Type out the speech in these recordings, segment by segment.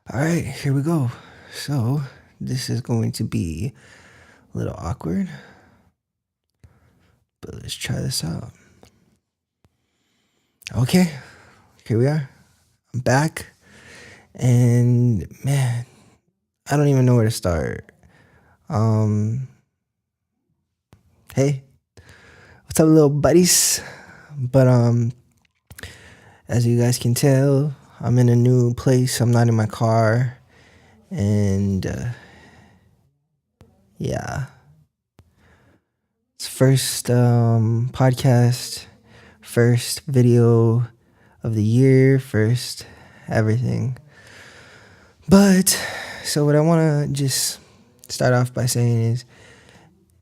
All right, here we go. So, this is going to be a little awkward, but let's try this out. Okay, here we are. I'm back, and man, I don't even know where to start. Hey, what's up, little buddies? But as you guys can tell, I'm in a new place. I'm not in my car, and yeah, it's first podcast, first video of the year, first everything. But so what I want to just start off by saying is,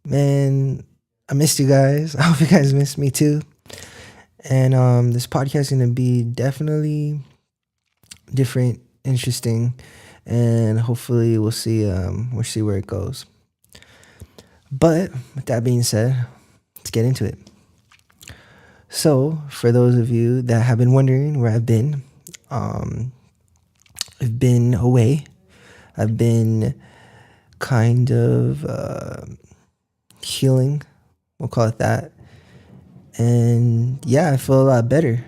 man, I missed you guys. I hope you guys missed me too. And this podcast is gonna be definitely different, interesting, and hopefully we'll see where it goes. But with that being said, let's get into it. So, for those of you that have been wondering where I've been away. I've been kind of healing, we'll call it that. And yeah, I feel a lot better.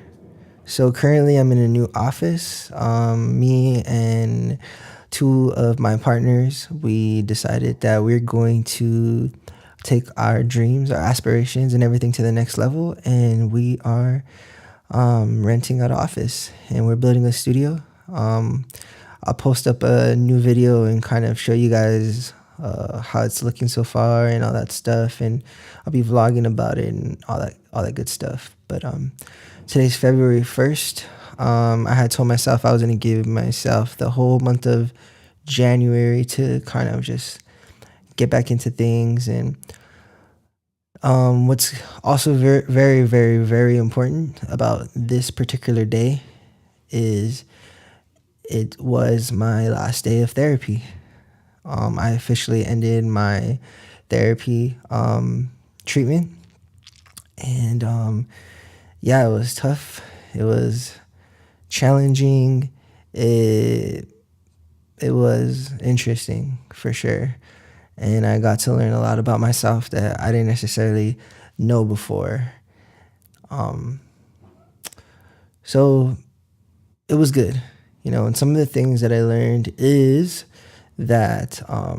So currently I'm in a new office. Me and two of my partners, we decided that we're going to take our dreams, our aspirations, and everything to the next level. And we are renting out an office, and we're building a studio. I'll post up a new video and kind of show you guys how it's looking so far and all that stuff, and I'll be vlogging about it and all that good stuff. But today's February 1st. I had told myself I was going to give myself the whole month of January to kind of just get back into things. And what's also very, very, very, very important about this particular day is it was my last day of therapy. I officially ended my therapy treatment. And yeah, it was tough. It was challenging. It was interesting for sure. And I got to learn a lot about myself that I didn't necessarily know before. So it was good. And some of the things that I learned is that I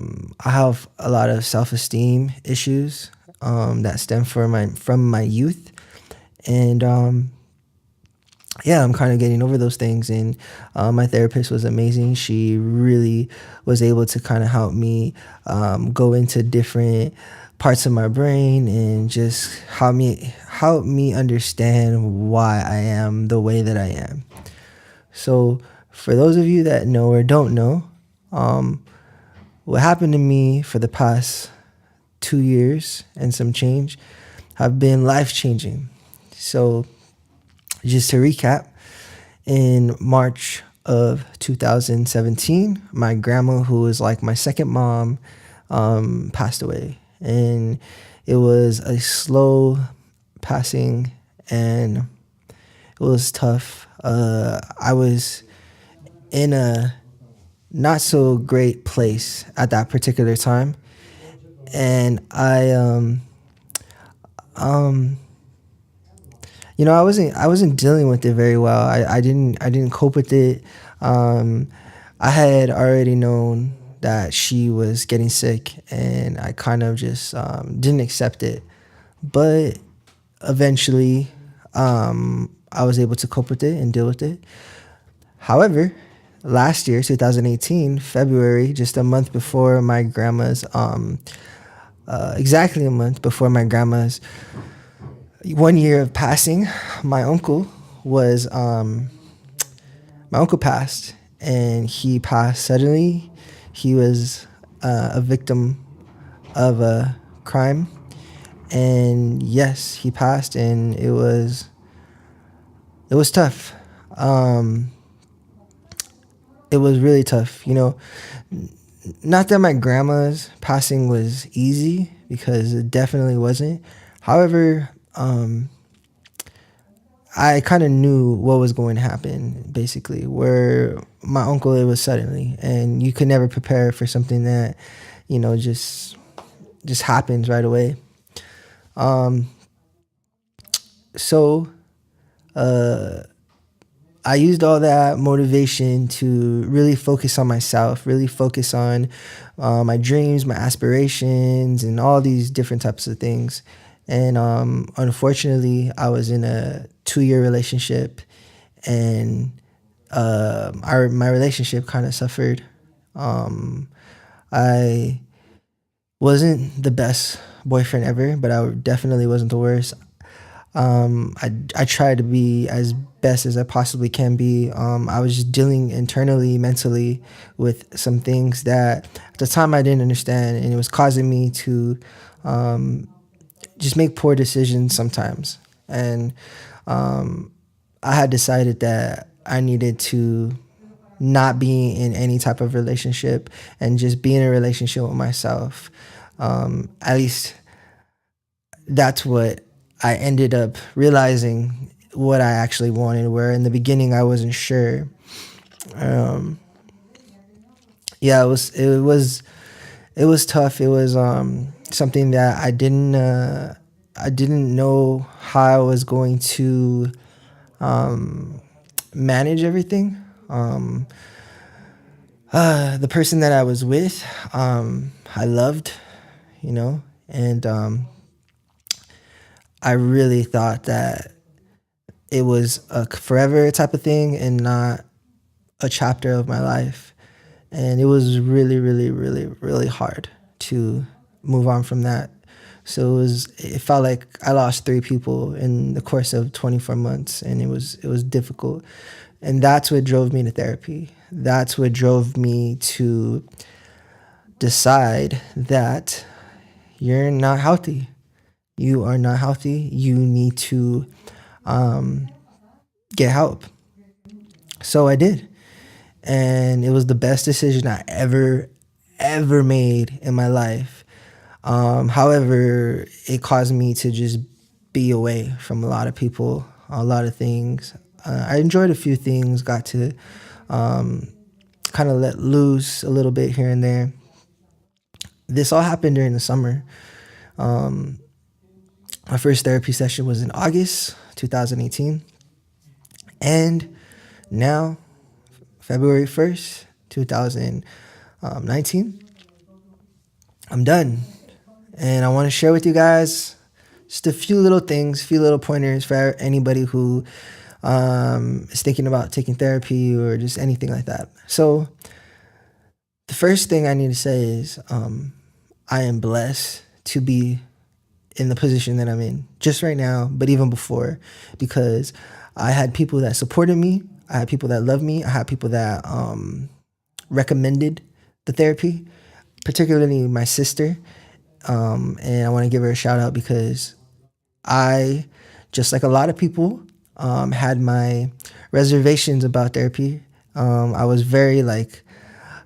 have a lot of self-esteem issues that stem from my youth. And yeah, I'm kind of getting over those things. And my therapist was amazing. She really was able to kind of help me go into different parts of my brain and just help me understand why I am the way that I am. So for those of you that know or don't know, what happened to me for the past 2 years and some change have been life-changing. So just to recap, in March of 2017, my grandma, who was like my second mom, passed away. And it was a slow passing, and it was tough. I was in a not so great place at that particular time, and I wasn't dealing with it very well. I didn't cope with it. I had already known that she was getting sick, and I kind of just didn't accept it. But eventually, I was able to cope with it and deal with it. However, last year, 2018, February, just a month before my grandma's, exactly a month before my grandma's 1 year of passing, my uncle passed, and he passed suddenly. He was a victim of a crime, and yes, he passed, and it was tough. It was really tough. Not that my grandma's passing was easy, because it definitely wasn't. However, I kind of knew what was going to happen, basically. Where my uncle, it was suddenly, and you could never prepare for something that, just happens right away. Um, so I used all that motivation to really focus on myself, really focus on my dreams, my aspirations, and all these different types of things. And unfortunately, I was in a 2-year relationship, and my relationship kind of suffered. I wasn't the best boyfriend ever, but I definitely wasn't the worst. I try to be as best as I possibly can be. I was just dealing internally, mentally, with some things that at the time I didn't understand, and it was causing me to just make poor decisions sometimes. And I had decided that I needed to not be in any type of relationship and just be in a relationship with myself. At least that's what I ended up realizing what I actually wanted, where in the beginning I wasn't sure. Yeah, it was tough. It was something that I didn't know how I was going to manage everything. The person that I was with, I loved, and I really thought that it was a forever type of thing and not a chapter of my life. And it was really, really, really, really hard to move on from that. So it felt like I lost 3 people in the course of 24 months, and it was difficult. And that's what drove me to therapy. That's what drove me to decide that you're not healthy. You are not healthy. You need to get help. So I did. And it was the best decision I ever made in my life. However, it caused me to just be away from a lot of people, a lot of things. I enjoyed a few things, got to kind of let loose a little bit here and there. This all happened during the summer. My first therapy session was in August 2018. And now, February 1st, 2019, I'm done. And I want to share with you guys just a few little things, few little pointers for anybody who is thinking about taking therapy or just anything like that. So the first thing I need to say is I am blessed to be in the position that I'm in just right now, but even before, because I had people that supported me. I had people that loved me. I had people that recommended the therapy, particularly my sister. And I want to give her a shout out because I, just like a lot of people, had my reservations about therapy. I was very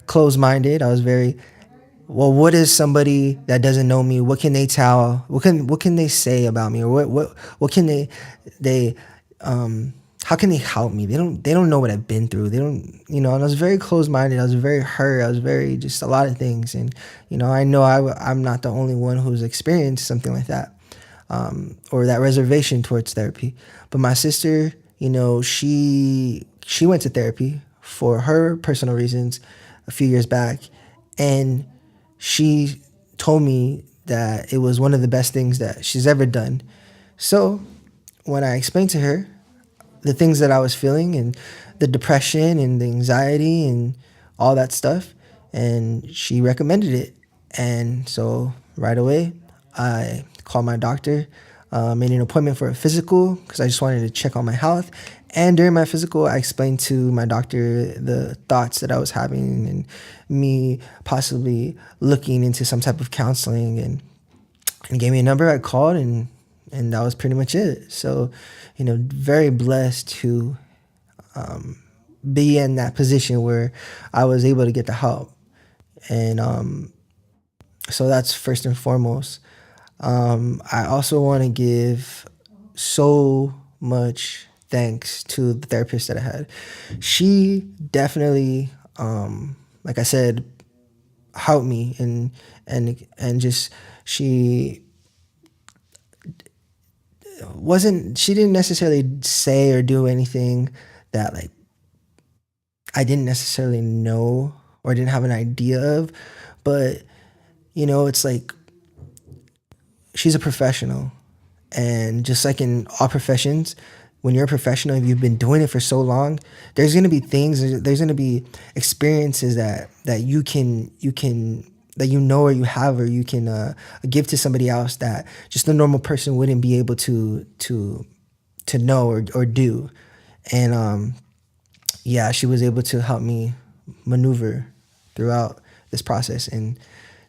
closed-minded. I was very, well, what is somebody that doesn't know me? What can they tell? What can they say about me? Or what can they how can they help me? They don't know what I've been through. They don't, and I was very closed-minded. I was very hurt. I was very, just a lot of things. And, I know I'm not the only one who's experienced something like that, or that reservation towards therapy. But my sister, she went to therapy for her personal reasons a few years back. And she told me that it was one of the best things that she's ever done. So when I explained to her the things that I was feeling, and the depression and the anxiety and all that stuff, and she recommended it. And so right away, I called my doctor, made an appointment for a physical because I just wanted to check on my health. And during my physical, I explained to my doctor the thoughts that I was having and me possibly looking into some type of counseling, and gave me a number. I called, and that was pretty much it. So, very blessed to be in that position where I was able to get the help. And so that's first and foremost. I also want to give so much thanks to the therapist that I had. She definitely, like I said, helped me, and just she she didn't necessarily say or do anything that like I didn't necessarily know or didn't have an idea of, but it's like she's a professional, and just like in all professions, when you're a professional, if you've been doing it for so long, there's going to be things, there's going to be experiences that you can that or you have, or you can give to somebody else that just the normal person wouldn't be able to know or do. And yeah, she was able to help me maneuver throughout this process, and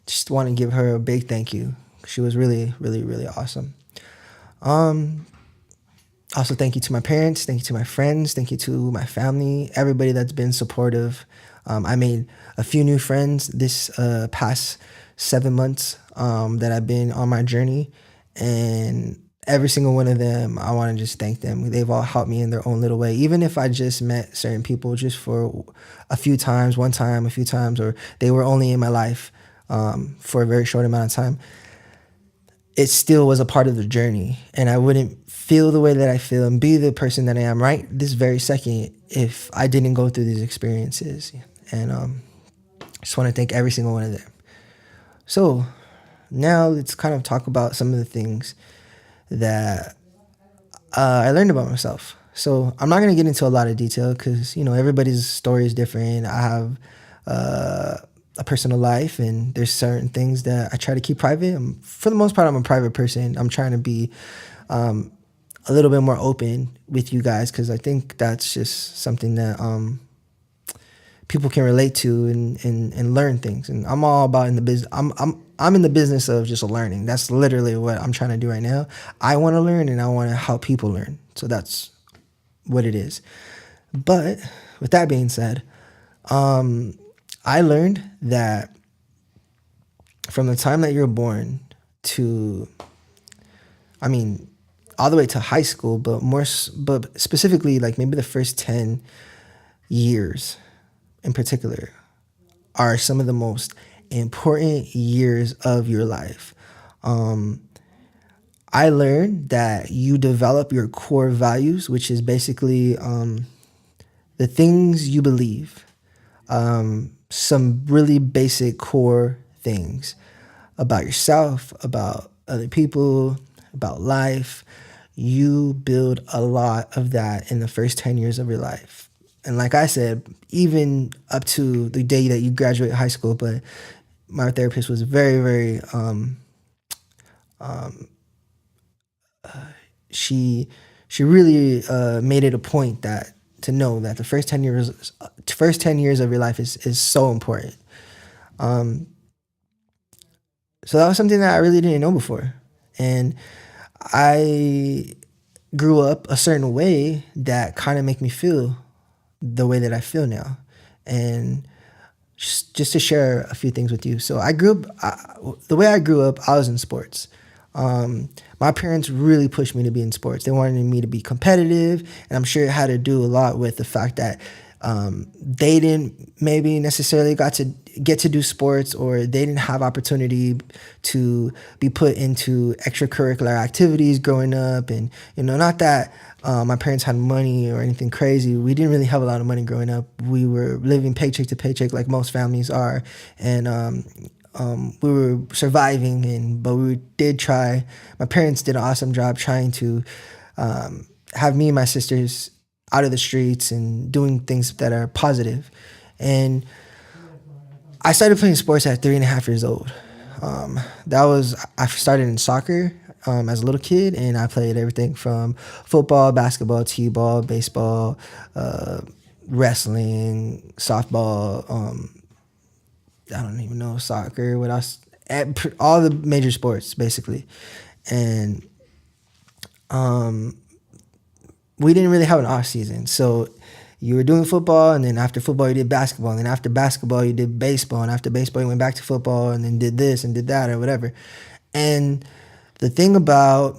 just want to give her a big thank you. She was really, really, really awesome. Also, thank you to my parents, thank you to my friends, thank you to my family, everybody that's been supportive. I made a few new friends this past 7 months that I've been on my journey, and every single one of them, I want to just thank them. They've all helped me in their own little way. Even if I just met certain people just for a few times, one time, a few times, or they were only in my life for a very short amount of time, it still was a part of the journey. And I wouldn't feel the way that I feel and be the person that I am right this very second if I didn't go through these experiences. And I just want to thank every single one of them. So now let's kind of talk about some of the things that I learned about myself. So I'm not going to get into a lot of detail because, everybody's story is different. I have a personal life, and there's certain things that I try to keep private. For the most part, I'm a private person. I'm trying to be a little bit more open with you guys because I think that's just something that people can relate to and learn things. And I'm all about in the business. I'm in the business of just learning. That's literally what I'm trying to do right now. I want to learn, and I want to help people learn. So that's what it is. But with that being said, I learned that from the time that you're born to, all the way to high school, but specifically, like maybe the first 10 years in particular are some of the most important years of your life. I learned that you develop your core values, which is basically the things you believe. Some really basic core things about yourself, about other people, about life. You build a lot of that in the first 10 years of your life. And like I said, even up to the day that you graduate high school, but my therapist was very, very, she really made it a point to know that the first 10 years of your life is so important. So that was something that I really didn't know before. And I grew up a certain way that kind of make me feel the way that I feel now. And just to share a few things with you. So the way I grew up, I was in sports. My parents really pushed me to be in sports. They wanted me to be competitive, and I'm sure it had to do a lot with the fact that they didn't maybe necessarily get to do sports, or they didn't have opportunity to be put into extracurricular activities growing up. And not that my parents had money or anything crazy. We didn't really have a lot of money growing up. We were living paycheck to paycheck like most families are, and we were surviving, but we did try. My parents did an awesome job trying to have me and my sisters out of the streets and doing things that are positive. And I started playing sports at 3.5 years old. I started in soccer as a little kid, and I played everything from football, basketball, t-ball, baseball, wrestling, softball, I don't even know, soccer, what else, all the major sports basically. And we didn't really have an off season. So you were doing football, and then after football you did basketball, and then after basketball you did baseball, and after baseball you went back to football, and then did this and did that or whatever. And the thing about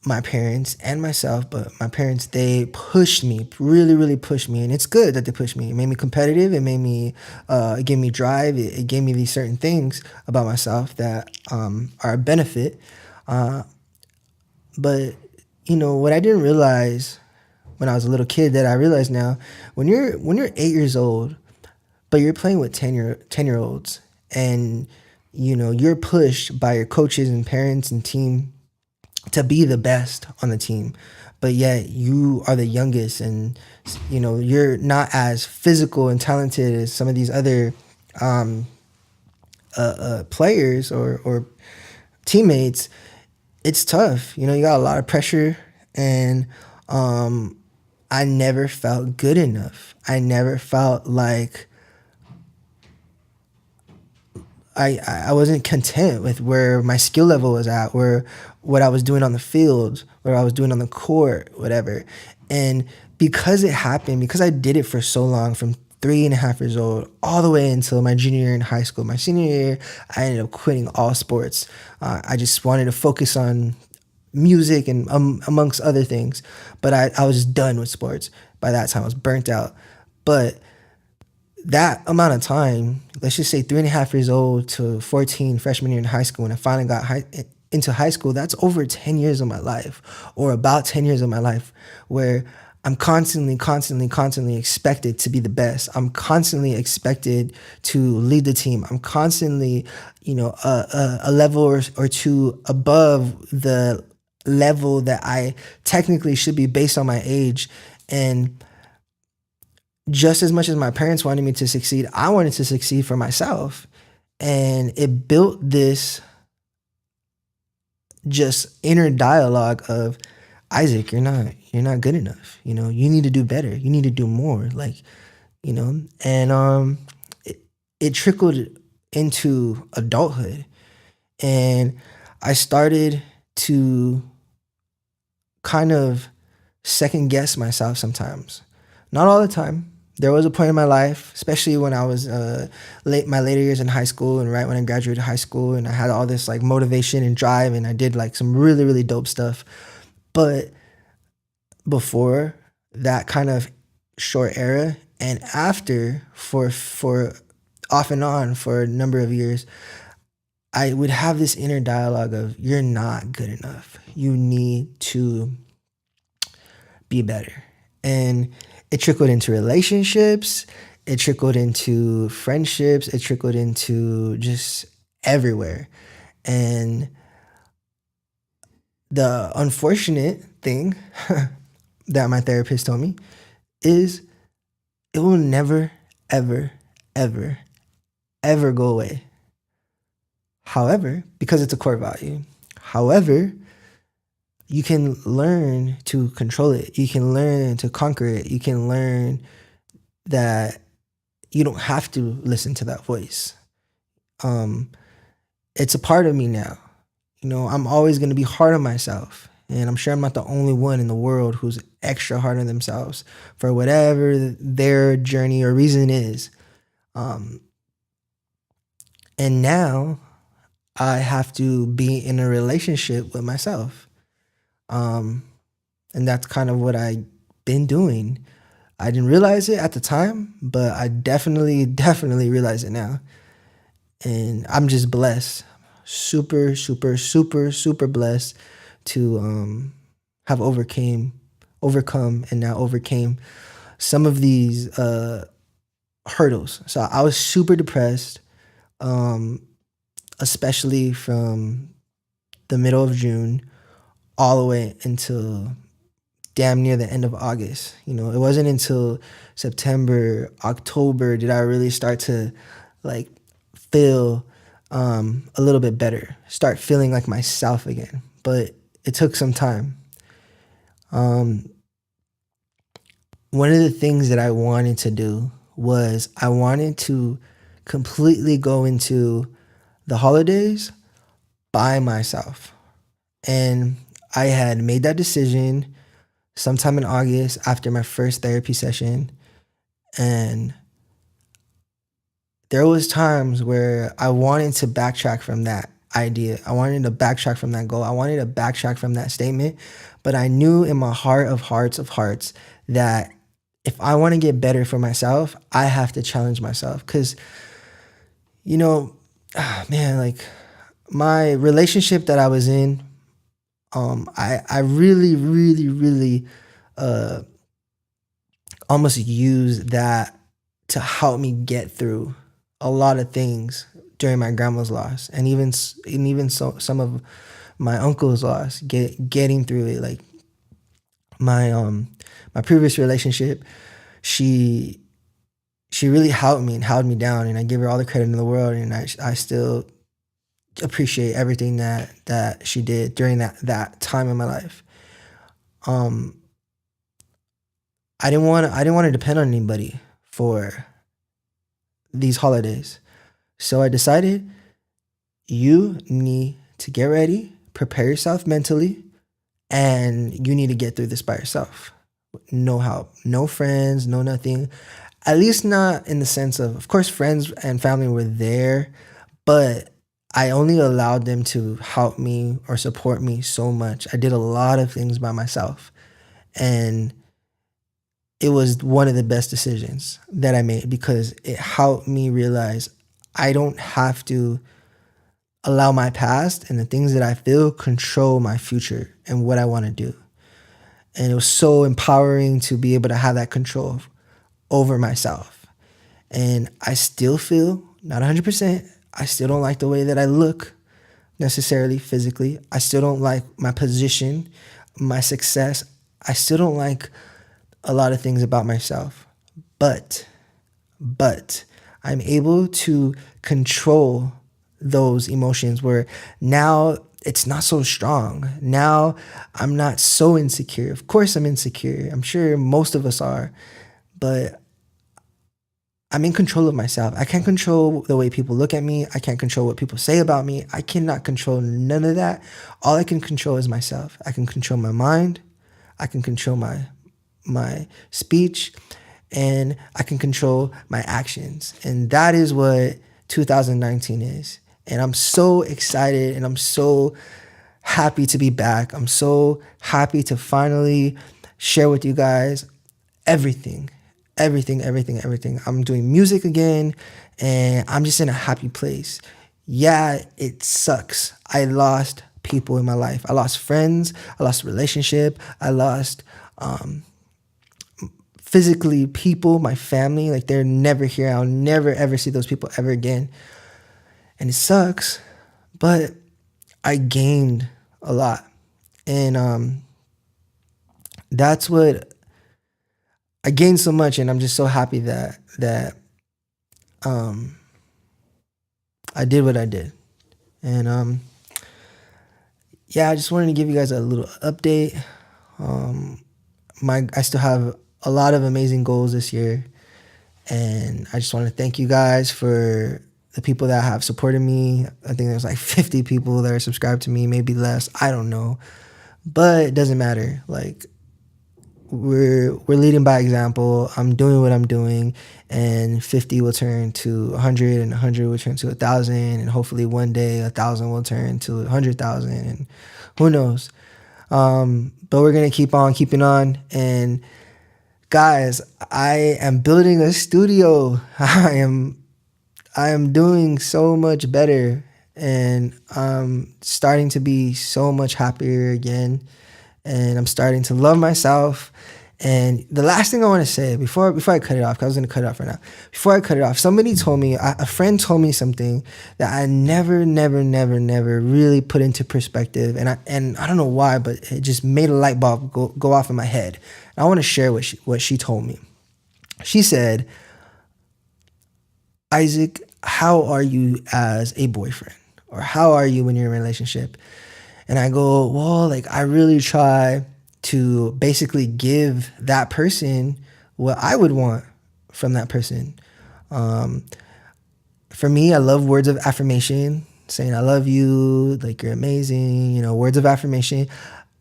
my parents and myself, but my parents, they pushed me, really, really pushed me. And it's good that they pushed me. It made me competitive. It made me, it gave me drive. It gave me these certain things about myself that are a benefit. But, what I didn't realize when I was a little kid that I realize now, when you're 8 years old, but you're playing with 10-year-olds and, you're pushed by your coaches and parents and team to be the best on the team, but yet you are the youngest, and you're not as physical and talented as some of these other players or teammates. It's tough. You got a lot of pressure, and I never felt good enough. I never felt like I wasn't content with where my skill level was at, where what I was doing on the field, what I was doing on the court, whatever. And because it happened, because I did it for so long, from 3.5 years old all the way until my junior year in high school. My senior year, I ended up quitting all sports. I just wanted to focus on music and amongst other things. But I was just done with sports. By that time, I was burnt out. But that amount of time, let's just say 3.5 years old to 14, freshman year in high school, when I finally got into high school, that's over 10 years of my life, or about 10 years of my life, where I'm constantly expected to be the best. I'm constantly expected to lead the team. I'm constantly, a level or two above the level that I technically should be based on my age. And just as much as my parents wanted me to succeed, I wanted to succeed for myself. And it built this just inner dialogue of, Isaac, you're not good enough. You need to do better. You need to do more. And it trickled into adulthood. And I started to kind of second guess myself sometimes. Not all the time. There was a point in my life, especially when I was my later years in high school, and right when I graduated high school, and I had all this like motivation and drive, and I did like some really, really dope stuff. But before that kind of short era, and after, for off and on for a number of years, I would have this inner dialogue of, you're not good enough. You need to be better. And it trickled into relationships. It trickled into friendships. It trickled into just everywhere. And the unfortunate thing that my therapist told me is, it will never, ever, ever, ever go away. However, because it's a core value. However, you can learn to control it. You can learn to conquer it. You can learn that you don't have to listen to that voice. It's a part of me now. I'm always going to be hard on myself. And I'm sure I'm not the only one in the world who's extra hard on themselves for whatever their journey or reason is. And now I have to be in a relationship with myself. And that's kind of what I've been doing. I didn't realize it at the time, but I definitely realize it now. And I'm just blessed. Super, super, super, super blessed to have overcome and now overcame some of these hurdles. So I was super depressed, especially from the middle of June all the way until damn near the end of August. It wasn't until September, October did I really start to like feel a little bit better, start feeling like myself again. But it took some time. One of the things that I wanted to do was I wanted to completely go into the holidays by myself. And I had made that decision sometime in August after my first therapy session. And there was times where I wanted to backtrack from that. idea. I wanted to backtrack from that goal. I wanted to backtrack from that statement. But I knew in my heart of hearts that if I want to get better for myself, I have to challenge myself. Because, you know, man, like my relationship that I was in, I really almost used that to help me get through a lot of things during my grandma's loss, and even some of my uncle's loss. Getting through it, like my previous relationship, she really helped me and held me down, and I give her all the credit in the world, and I still appreciate everything that she did during that time in my life. I didn't want to depend on anybody for these holidays. So I decided you need to get ready, prepare yourself mentally, and you need to get through this by yourself. No help, no friends, no nothing. At least not in the sense of course, friends and family were there, but I only allowed them to help me or support me so much. I did a lot of things by myself, and it was one of the best decisions that I made because it helped me realize I don't have to allow my past and the things that I feel control my future and what I want to do. And it was so empowering to be able to have that control over myself. And I still feel, not 100%, I still don't like the way that I look necessarily physically. I still don't like my position, my success. I still don't like a lot of things about myself. But I'm able to control those emotions where now it's not so strong. Now I'm not so insecure. Of course I'm insecure. I'm sure most of us are, but I'm in control of myself. I can't control the way people look at me. I can't control what people say about me. I cannot control none of that. All I can control is myself. I can control my mind. I can control my speech, and I can control my actions. And that is what 2019 is. And I'm so excited and I'm so happy to be back. I'm so happy to finally share with you guys everything. I'm doing music again, and I'm just in a happy place. Yeah, it sucks. I lost people in my life. I lost friends. I lost a relationship. I lost physically people, my family. Like, they're never here. I'll never ever see those people ever again. And it sucks, but I gained a lot. And that's what I gained so much, and I'm just so happy that I did what I did. And yeah, I just wanted to give you guys a little update. I still have a lot of amazing goals this year, and I just want to thank you guys for the people that have supported me. I think there's like 50 people that are subscribed to me, maybe less. I don't know, but it doesn't matter. Like, we're leading by example. I'm doing what I'm doing, and 50 will turn to 100, and 100 will turn to 1,000, and hopefully one day 1,000 will turn to 100,000, and who knows. But we're gonna keep on keeping on. And guys, I am building a studio. I am doing so much better, and I'm starting to be so much happier again, and I'm starting to love myself. And the last thing I want to say before I cut it off, because I was going to cut it off right now. Before I cut it off, somebody told me, a friend told me something that I never really put into perspective, and I don't know why, but it just made a light bulb go off in my head. And I want to share what she told me. She said, "Isaac, how are you as a boyfriend? Or how are you when you're in a relationship?" And I go, well, like, I really try to basically give that person what I would want from that person. For me, I love words of affirmation, saying I love you, like, you're amazing, words of affirmation.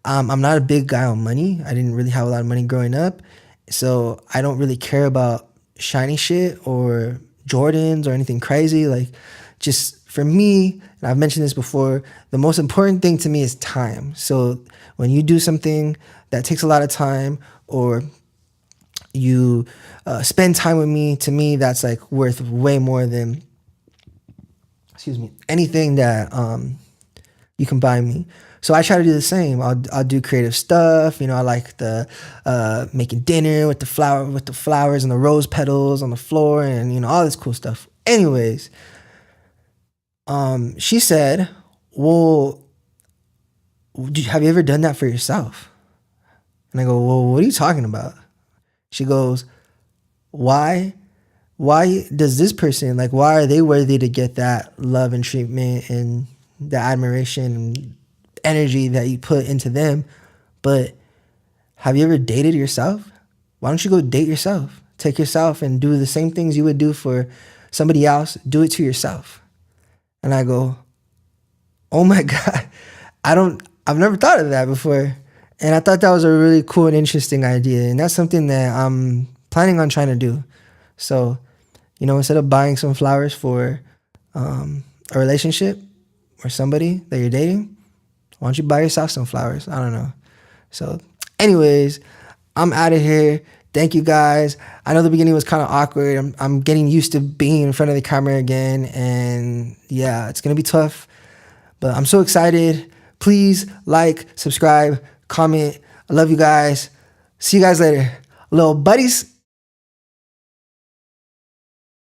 I'm not a big guy on money. I didn't really have a lot of money growing up, so I don't really care about shiny shit or Jordans or anything crazy. Like, just for me, and I've mentioned this before, the most important thing to me is time. So when you do something that takes a lot of time, or you spend time with me, to me, that's like worth way more than, anything that you can buy me. So I try to do the same. I'll do creative stuff. I like the making dinner with the flowers and the rose petals on the floor, and all this cool stuff. Anyways, she said, well, have you ever done that for yourself? And I go, well, what are you talking about? She goes, why does this person, like, why are they worthy to get that love and treatment and the admiration and energy that you put into them? But have you ever dated yourself? Why don't you go date yourself? Take yourself and do the same things you would do for somebody else. Do it to yourself. And I go, oh my God, I've never thought of that before. And I thought that was a really cool and interesting idea. And that's something that I'm planning on trying to do. So, instead of buying some flowers for a relationship or somebody that you're dating, why don't you buy yourself some flowers? I don't know. So anyways, I'm out of here. Thank you guys. I know the beginning was kind of awkward. I'm getting used to being in front of the camera again. And yeah, it's going to be tough. But I'm so excited. Please like, subscribe, comment. I love you guys. See you guys later. Little buddies.